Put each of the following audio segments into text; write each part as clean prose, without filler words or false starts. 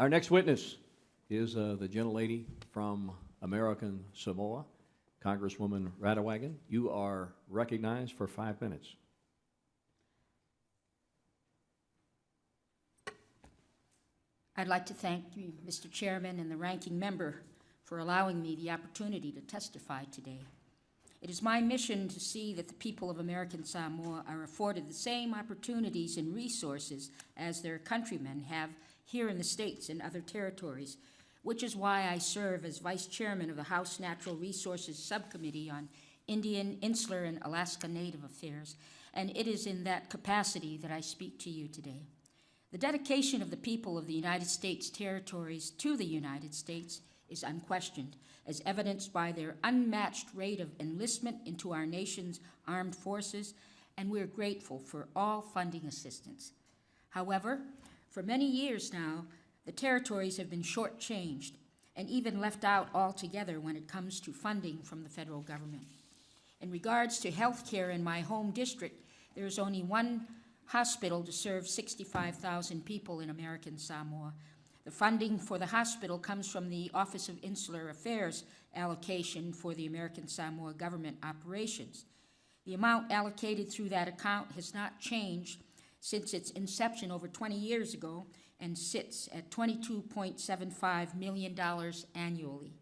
Our next witness is the gentlelady from American Samoa, Congresswoman Radawagan. You are recognized for 5 minutes. I'd like to thank you, Mr. Chairman, and the ranking member for allowing me the opportunity to testify today. It is my mission to see that the people of American Samoa are afforded the same opportunities and resources as their countrymen have here in the States and other territories, which is why I serve as Vice Chairman of the House Natural Resources Subcommittee on Indian, Insular, and Alaska Native Affairs, and it is in that capacity that I speak to you today. The dedication of the people of the United States territories to the United States is unquestioned, as evidenced by their unmatched rate of enlistment into our nation's armed forces, and we're grateful for all funding assistance. However, for many years now, the territories have been shortchanged and even left out altogether when it comes to funding from the federal government. In regards to health care in my home district, there is only one hospital to serve 65,000 people in American Samoa. The funding for the hospital comes from the Office of Insular Affairs allocation for the American Samoa government operations. The amount allocated through that account has not changed since its inception over 20 years ago and sits at $22.75 million annually.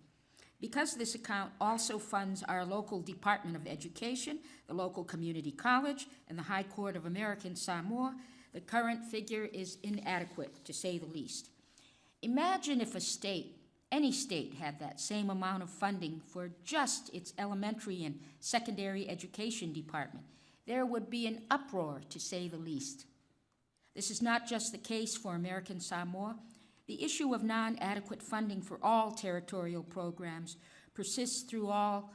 Because this account also funds our local Department of Education, the local community college, and the High Court of American Samoa, the current figure is inadequate, to say the least. Imagine if a state, any state, had that same amount of funding for just its elementary and secondary education department. There would be an uproar, to say the least. This is not just the case for American Samoa. The issue of non-adequate funding for all territorial programs persists through all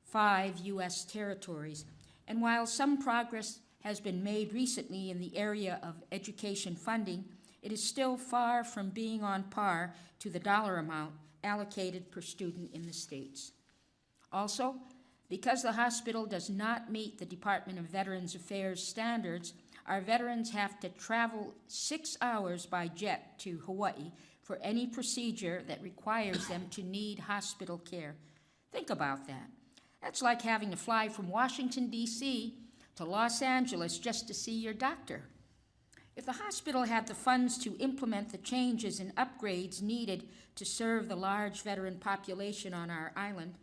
5 U.S. territories, and while some progress has been made recently in the area of education funding, it is still far from being on par to the dollar amount allocated per student in the states. Also, because the hospital does not meet the Department of Veterans Affairs standards, our veterans have to travel 6 hours by jet to Hawaii for any procedure that requires them to need hospital care. Think about that. That's like having to fly from Washington, D.C. to Los Angeles just to see your doctor. If the hospital had the funds to implement the changes and upgrades needed to serve the large veteran population on our island,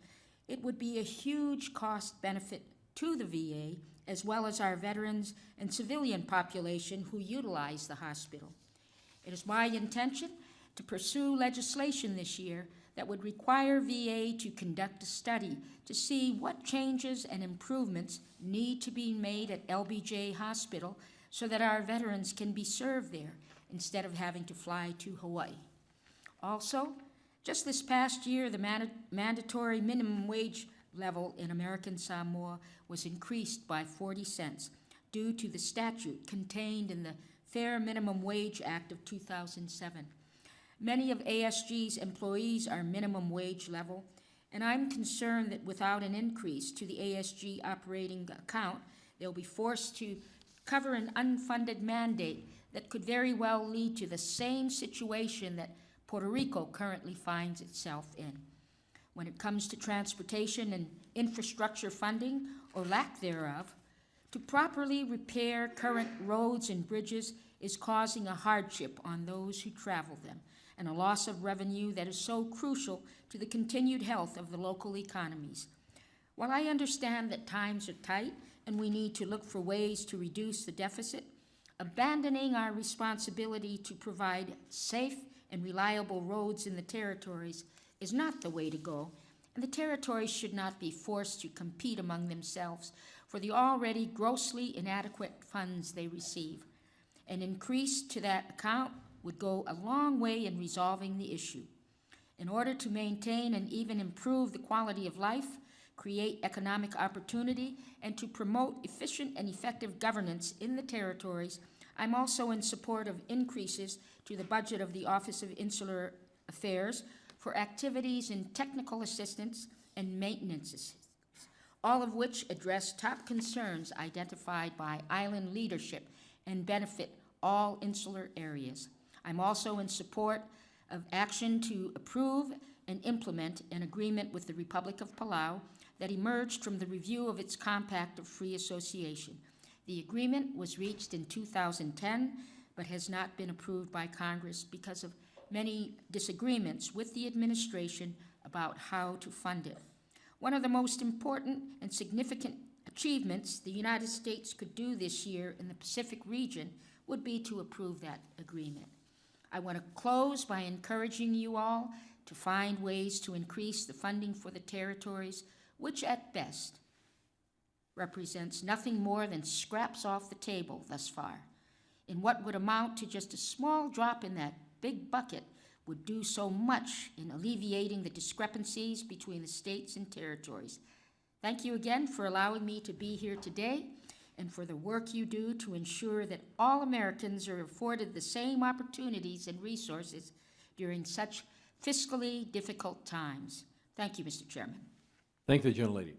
it would be a huge cost benefit to the VA, as well as our veterans and civilian population who utilize the hospital. It is my intention to pursue legislation this year that would require VA to conduct a study to see what changes and improvements need to be made at LBJ Hospital so that our veterans can be served there instead of having to fly to Hawaii. Also, just this past year, the mandatory minimum wage level in American Samoa was increased by 40 cents due to the statute contained in the Fair Minimum Wage Act of 2007. Many of ASG's employees are minimum wage level, and I'm concerned that without an increase to the ASG operating account, they'll be forced to cover an unfunded mandate that could very well lead to the same situation that Puerto Rico currently finds itself in. When it comes to transportation and infrastructure funding, or lack thereof, to properly repair current roads and bridges is causing a hardship on those who travel them, and a loss of revenue that is so crucial to the continued health of the local economies. While I understand that times are tight and we need to look for ways to reduce the deficit, abandoning our responsibility to provide safe and reliable roads in the territories is not the way to go, and the territories should not be forced to compete among themselves for the already grossly inadequate funds they receive. An increase to that account would go a long way in resolving the issue. In order to maintain and even improve the quality of life, create economic opportunity, and to promote efficient and effective governance in the territories, I'm also in support of increases to the budget of the Office of Insular Affairs for activities in technical assistance and maintenance assistance, all of which address top concerns identified by island leadership and benefit all insular areas. I'm also in support of action to approve and implement an agreement with the Republic of Palau that emerged from the review of its Compact of Free Association. The agreement was reached in 2010, but has not been approved by Congress because of many disagreements with the administration about how to fund it. One of the most important and significant achievements the United States could do this year in the Pacific region would be to approve that agreement. I want to close by encouraging you all to find ways to increase the funding for the territories, which at best represents nothing more than scraps off the table thus far. In what would amount to just a small drop in that big bucket would do so much in alleviating the discrepancies between the states and territories. Thank you again for allowing me to be here today and for the work you do to ensure that all Americans are afforded the same opportunities and resources during such fiscally difficult times. Thank you, Mr. Chairman. Thank the gentlelady.